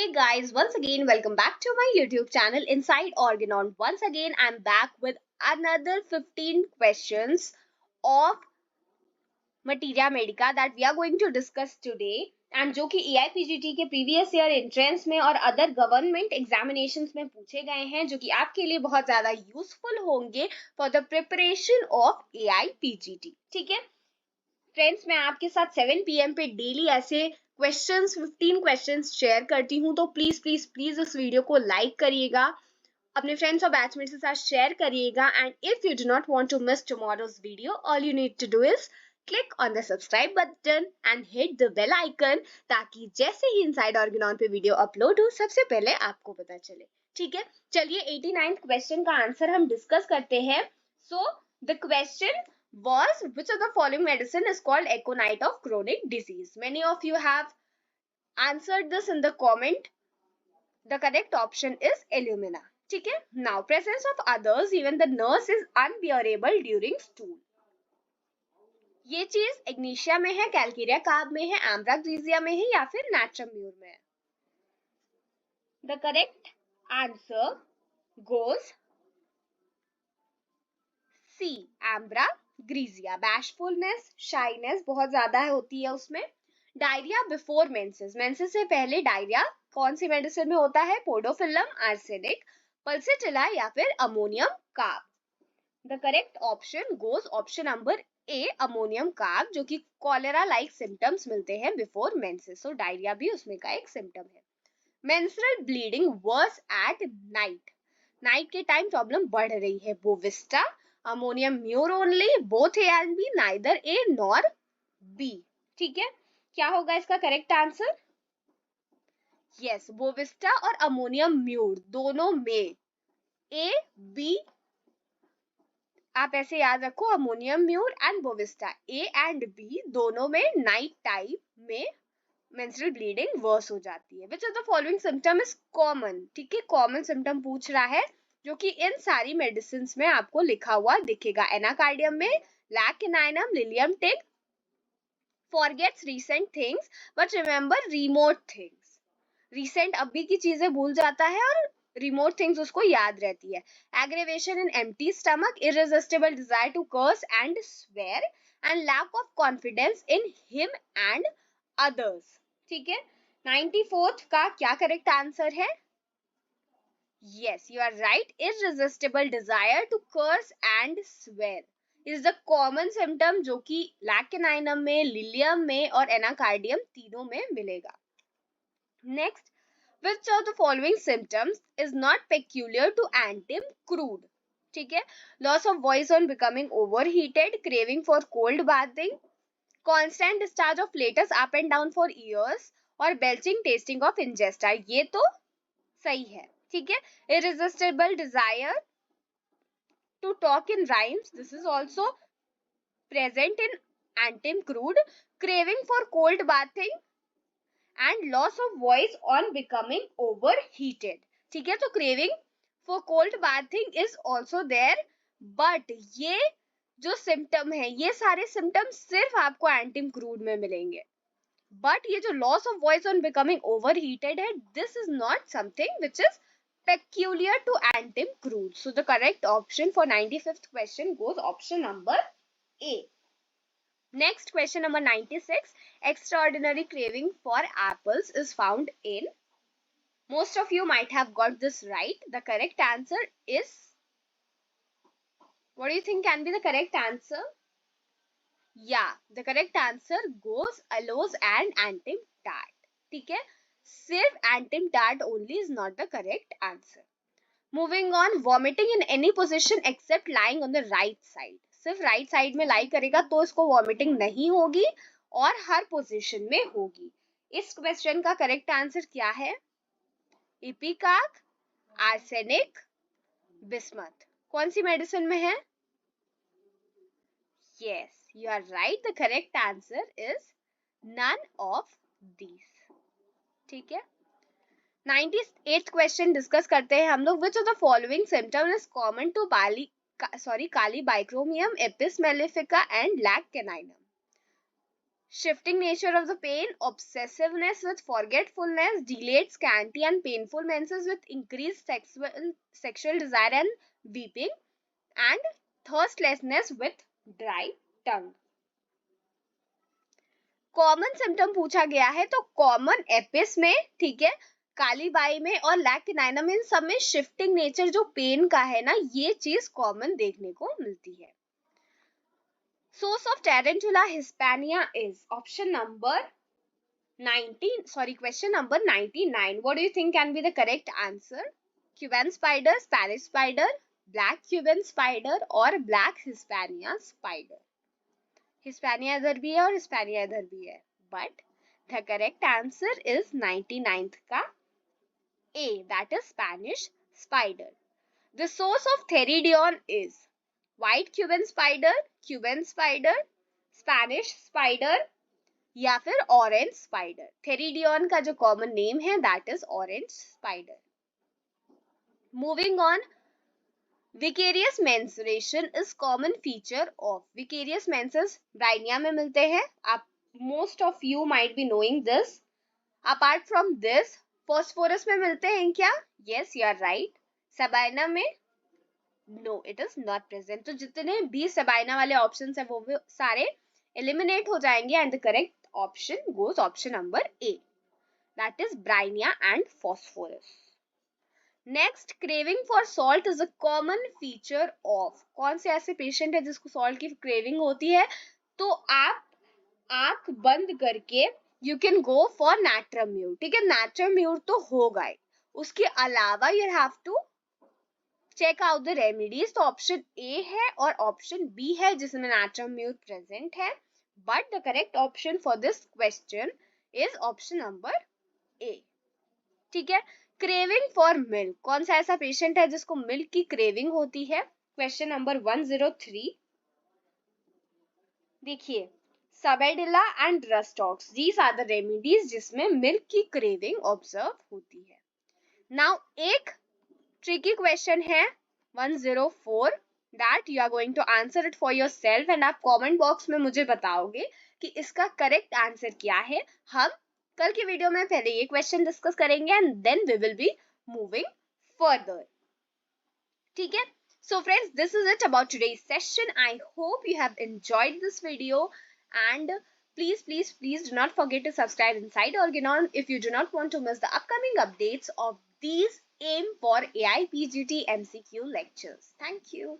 Hey guys, once again welcome back to my YouTube channel Inside Organon. Once again I'm back with another 15 questions of Materia Medica that we are going to discuss today and जो कि AIPGT के previous year entrance में और other government examinations में पूछे गए हैं जो कि आपके लिए बहुत ज़्यादा useful होंगे for the preparation of AIPGT. ठीक है फ्रेंड्स, मैं आपके साथ 7 PM पे डेली ऐसे क्वेश्चंस 15 क्वेश्चंस शेयर करती हूँ, तो प्लीज प्लीज प्लीज इस वीडियो को लाइक करिएगा, अपने फ्रेंड्स और बैचमेट्स के साथ शेयर करिएगा and if you do not want to miss tomorrow's video all you need to do is click on the subscribe button and hit the bell icon ताकि जैसे ही इनसाइड ऑर्गेनॉन पे video upload हो सबसे पहले आपको पता चले. ठीक है, चलिए 89th क्वेश्चन का आंसर हम डिस्कस करते हैं. So the question was which of the following medicine is called aconite of chronic disease? Many of you have answered this in the comment. The correct option is Illumina. ठीक है, now presence of others even the nurse is unbearable during stool. ये चीज Ignatia में है, Calcarea carb में है, एम्ब्रा ग्रीजिया में है या फिर नाट्रम म्यूर में है? The correct answer goes C, ambra grisea. Bashfulness, shyness बहुत ज्यादा होती है उसमें. डायरिया बिफोर मेंसेस, मेंसेस से पहले डायरिया कौन सी मेडिसिन में होता है? पोडोफिलम, आर्सेनिक, पल्सिटिला या फिर ammonium carb. The correct option goes option number A, ammonium carb, जो कि कॉलेरा लाइक सिम्टम्स मिलते हैं बिफोर मेंसेस. सो डायरिया भी उसमें का एक सिम्टम है. Menstrual bleeding worse at night, night के टाइम प्रॉब्लम बढ़ रही है. Bovista, ammonium mur only, both A and B, neither A nor B. ठीक है, क्या होगा इसका करेक्ट आंसर? यस, बोविस्टा और अमोनियम म्यूर दोनों में ए बी. आप ऐसे याद रखो, ammonium mur and Bovista, A and B दोनों में नाइट टाइम में मेंस्ट्रुअल ब्लीडिंग वर्स हो जाती है. Which of the following symptom is common? ठीक है, कॉमन सिम्टम पूछ रहा है जो कि इन सारी मेडिसिन में आपको लिखा हुआ दिखेगा. एनाकार्डियम में लैक इनाइनम, लिलियम टिक, forgets recent things but remember remote things. Recent अभी की चीजें भूल जाता है और रिमोट थिंग्स उसको याद रहती है. Aggravation in empty stomach, irresistible desire to curse and swear and lack of confidence in him and others. ठीक है, 94th का क्या करेक्ट आंसर है? Yes, you are right. Irresistible desire to curse and swear is the common symptom जो कि लैकिनाइनम में, lilium में और एनाकार्डियम तीनों में मिलेगा. Next, which of the following symptoms is not peculiar to antim crude? ठीक है, loss of voice on becoming overheated, craving for cold bathing, constant discharge of flatus up and down for ears और belching tasting of ingesta. ये तो सही है. ठीक है, irresistible desire to talk in rhymes, this is also present in antim crude, craving for cold bathing and loss of voice on becoming overheated. ठीक है, तो craving for cold bathing is also there, but ये जो symptom है, ये सारे symptom सिर्फ आपको एंटिम क्रूड में मिलेंगे. बट ये जो loss of voice on becoming overheated है, this is not something which is peculiar to antim crude. So the correct option for 95th question goes option number A. Next, question number 96. Extraordinary craving for apples is found in. Most of you might have got this right. The correct answer is, what do you think can be the correct answer? Yeah, the correct answer goes aloes and antim tart. ठीक है, सिर्फ antim tart only is not the correct answer. Moving on, vomiting in any position except lying on the right side. सिर्फ right side में lie करेगा तो इसको vomiting नहीं होगी और हर पोजिशन में होगी. इस क्वेश्चन का करेक्ट आंसर क्या है? Ipecac, arsenic, bismuth. कौन सी मेडिसिन में है? Yes, you are right. The correct answer is none of these. ठीक है, 98th क्वेश्चन डिस्कस करते हैं हम लोग. Which of the following symptom is common to kali bichromium, apis mellifica and lac caninum. shifting nature of the pain, obsessiveness with forgetfulness, delayed, scanty and painful menses with increased sexual desire and weeping, and thirstlessness with dry tongue. Common symptom पूछा गया है, तो common Apis में, ठीक है, काली बाई में और lack किनाइना में, सब में शिफ्टिंग नेचर जो पेन का है ना, ये चीज कॉमन देखने को मिलती है. Source of tarantula Hispania is option number question number 99. What do you think can be the correct answer? Cuban spider, Spanish spider, black Cuban spider और black Hispania spider. हिस्पैनिया इधर भी है और हिस्पैनिया इधर भी है, but the correct answer is 99th का A, that is Spanish spider. The source of Theridion is white Cuban spider, Spanish spider या फिर ऑरेंज स्पाइडर. थेरिडियन का जो कॉमन नेम है that is orange spider. Moving on, vicarious menstruation is common feature of. Vicarious menses bryonia में मिलते हैं. आप most of you might be knowing this. Apart from this, phosphorus में मिलते हैं क्या? Yes, you are right. Sabina में no, it is not present. तो जितने भी सबाइना वाले ऑप्शंस है वो सारे एलिमिनेट हो जाएंगे and the correct option goes option number A, that is Brainia and phosphorus. Next, craving for salt is a common feature of. कौन से ऐसे पेशेंट है जिसको सॉल्ट की क्रेविंग होती है? तो आप आंख बंद करके you can go for natrum mur. ठीक है, नैट्राम्यूर तो होगा ही, उसके अलावा you have to check out the remedies. तो ऑप्शन ए है और ऑप्शन बी है जिसमें नैट्राम्यूर प्रेजेंट है. But the correct option for this question is option number A. ठीक है. Craving for milk, कौन सा ऐसा पेशेंट है जिसको मिल्क की क्रेविंग होती है? Question number 103. देखिए, sabadilla and rhus tox, these are the remedies जिसमें मिल्क की क्रेविंग ऑब्जर्व होती है. नाउ एक ट्रिकी क्वेश्चन है 104 that you are going to answer it for yourself and आप कमेंट बॉक्स में मुझे बताओगे कि इसका करेक्ट आंसर क्या है. हम कल की वीडियो में पहले ये क्वेश्चन डिस्कस करेंगे and then we will be moving further. ठीक है. So friends, this is it about today's session. I hope you have enjoyed this video and please do not forget to subscribe inside Organon if you do not want to miss the upcoming updates of these AIM for AIPGT MCQ lectures. Thank you.